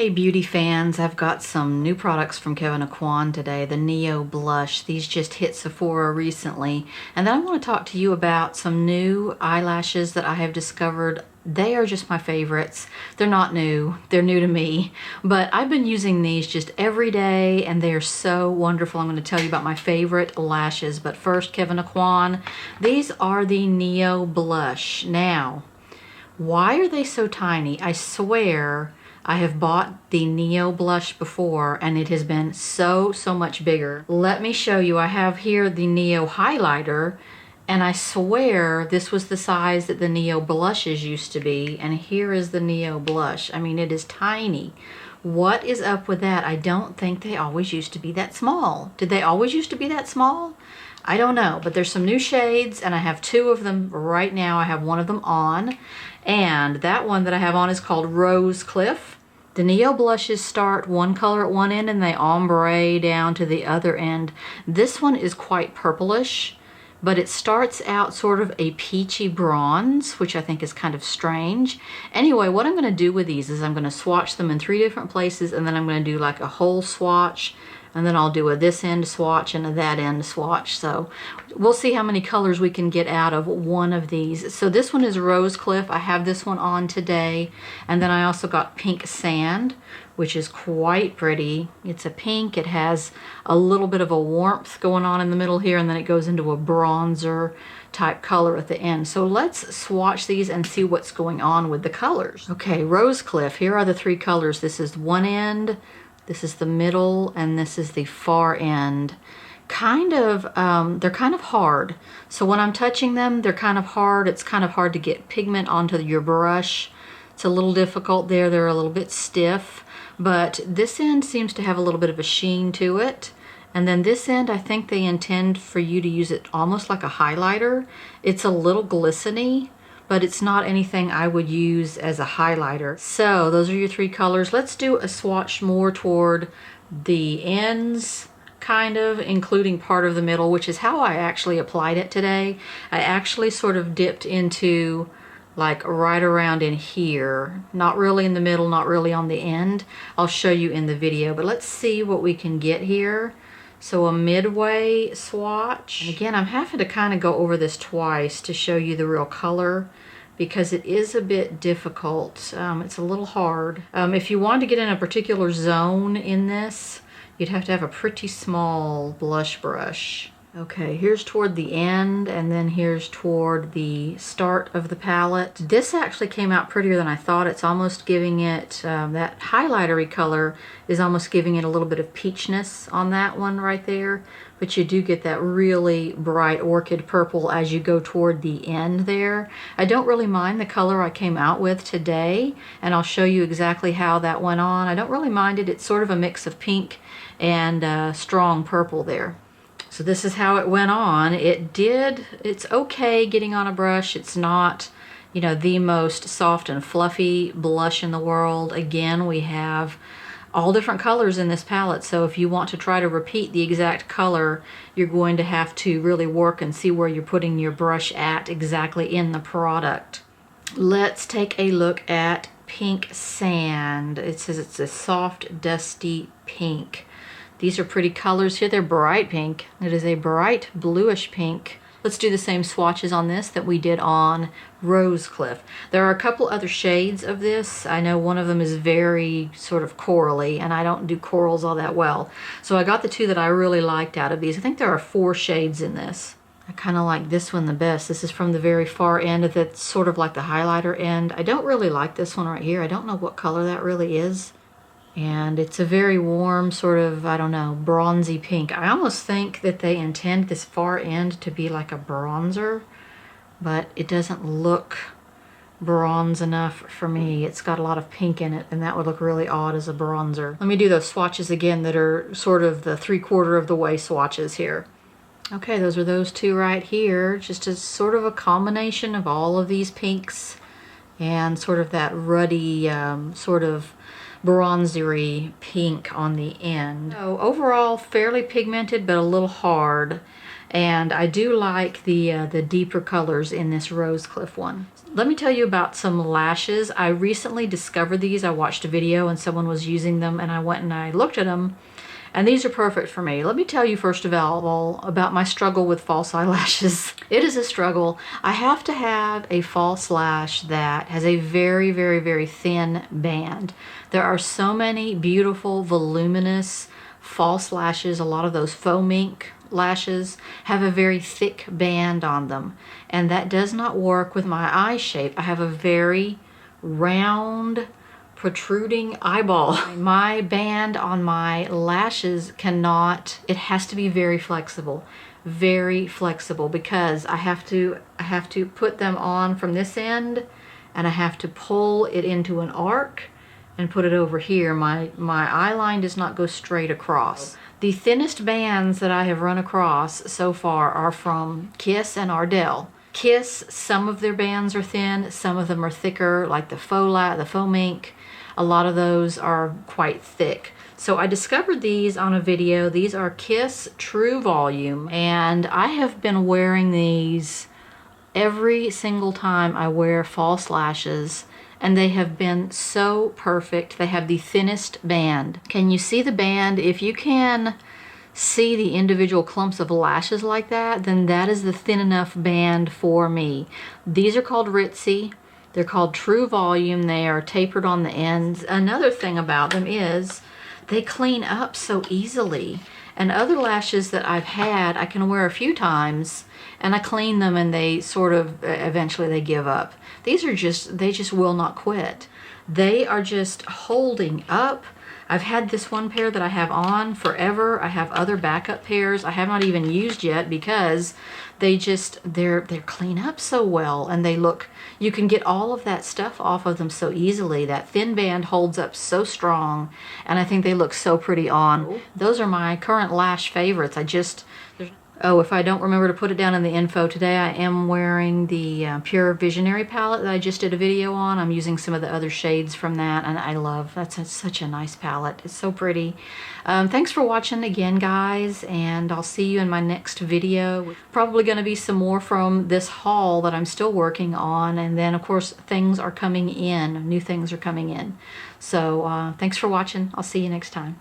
Hey beauty fans, I've got some new products from Kevyn Aucoin today, the Neo Blush. These just hit Sephora recently. And then I want to talk to you about some new eyelashes that I have discovered. They are just my favorites. They're not new, they're new to me. But I've been using these just every day and they're so wonderful. I'm going to tell you about my favorite lashes. But first, Kevyn Aucoin. These are the Neo Blush. Now, why are they so tiny? I swear I have bought the Neo Blush before and it has been so much bigger. Let me show you. I have here the Neo Highlighter and I swear this was the size that the Neo Blushes used to be, and here is the Neo Blush. I mean, it is tiny. What is up with that? I don't think they always used to be that small. Did they always used to be that small? I don't know, but there's some new shades and I have two of them right now. I have one of them on, and that one that I have on is called Rosecliff. The Neo Blushes start one color at one end and they ombre down to the other end. This one is quite purplish, but it starts out sort of a peachy bronze, which I think is kind of strange. Anyway, what I'm going to do with these is I'm going to swatch them in 3 different places, and then I'm going to do like a whole swatch, and then I'll do a this end swatch and a that end swatch. So we'll see how many colors we can get out of one of these. So this one is Rosecliff. I have this one on today. And then I also got Pink Sand, which is quite pretty. It's a pink. It has a little bit of a warmth going on in the middle here, and then it goes into a bronzer type color at the end. So let's swatch these and see what's going on with the colors. Okay, Rosecliff, here are the 3 colors. This is one end, this is the middle, and this is the far end. They're kind of hard. So when I'm touching them, they're kind of hard. It's kind of hard to get pigment onto your brush. It's a little difficult there. They're a little bit stiff, but this end seems to have a little bit of a sheen to it. And then this end, I think they intend for you to use it almost like a highlighter. It's a little glistening, but it's not anything I would use as a highlighter. So those are your 3 colors. Let's do a swatch more toward the ends, kind of, including part of the middle, which is how I actually applied it today. I actually sort of dipped into like right around in here, not really in the middle, not really on the end. I'll show you in the video, but let's see what we can get here. So a midway swatch. And again, I'm having to kind of go over this twice to show you the real color, because it is a bit difficult. It's a little hard. If you want to get in a particular zone in this, you'd have to have a pretty small blush brush. Okay, here's toward the end, and then here's toward the start of the palette. This actually came out prettier than I thought. It's almost giving it, that highlightery color is almost giving it a little bit of peachness on that one right there. But you do get that really bright orchid purple as you go toward the end there. I don't really mind the color I came out with today, and I'll show you exactly how that went on. I don't really mind it. It's sort of a mix of pink and strong purple there. So this is how it went on. It's okay getting on a brush. It's not, you know, the most soft and fluffy blush in the world. Again, we have all different colors in this palette, so if you want to try to repeat the exact color, you're going to have to really work and see where you're putting your brush at exactly in the product. Let's take a look at Pink Sand. It says it's a soft, dusty pink. These are pretty colors here. They're bright pink. It is a bright bluish pink. Let's do the same swatches on this that we did on Rosecliff. There are a couple other shades of this. I know one of them is very sort of corally, and I don't do corals all that well. So I got the 2 that I really liked out of these. I think there are 4 shades in this. I kind of like this one the best. This is from the very far end. That's sort of like the highlighter end. I don't really like this one right here. I don't know what color that really is. And it's a very warm sort of, I don't know, bronzy pink. I almost think that they intend this far end to be like a bronzer, but it doesn't look bronze enough for me. It's got a lot of pink in it, and that would look really odd as a bronzer. Let me do those swatches again that are sort of the 3/4 of the way swatches here. Okay, those are those 2 right here. Just as sort of a combination of all of these pinks and sort of that ruddy sort of bronzery pink on the end. So overall, fairly pigmented, but a little hard. And I do like the deeper colors in this Rosecliff one. Let me tell you about some lashes. I recently discovered these. I watched a video and someone was using them, and I went and I looked at them. And these are perfect for me. Let me tell you first of all about my struggle with false eyelashes. It is a struggle. I have to have a false lash that has a very, very, very thin band. There are so many beautiful, voluminous false lashes. A lot of those faux mink lashes have a very thick band on them. And that does not work with my eye shape. I have a very round, protruding eyeball. My band on my lashes cannot, it has to be very flexible because I have to put them on from this end, and I have to pull it into an arc and put it over here. My eye line does not go straight across. The thinnest bands that I have run across so far are from Kiss and Ardell. Kiss, some of their bands are thin, some of them are thicker, like the faux mink. A lot of those are quite thick. So I discovered these on a video. These are Kiss True Volume, and I have been wearing these every single time I wear false lashes, and they have been so perfect. They have the thinnest band. Can you see the band? If you can see the individual clumps of lashes like that, then that is the thin enough band for me. These are called Ritzy. They're called True Volume. They are tapered on the ends. Another thing about them is they clean up so easily. And other lashes that I've had, I can wear a few times and I clean them and they sort of, eventually they give up. These are just, they just will not quit. They are just holding up. I've had this one pair that I have on forever. I have other backup pairs I have not even used yet because they just, they're clean up so well, and they look, you can get all of that stuff off of them so easily. That thin band holds up so strong, and I think they look so pretty on. Those are my current lash favorites. Oh, if I don't remember to put it down in the info, today I am wearing the Pure Visionary palette that I just did a video on. I'm using some of the other shades from that, and I love, such a nice palette. It's so pretty. Thanks for watching again, guys, and I'll see you in my next video. Probably going to be some more from this haul that I'm still working on, and then, of course, things are coming in. New things are coming in. So, thanks for watching. I'll see you next time.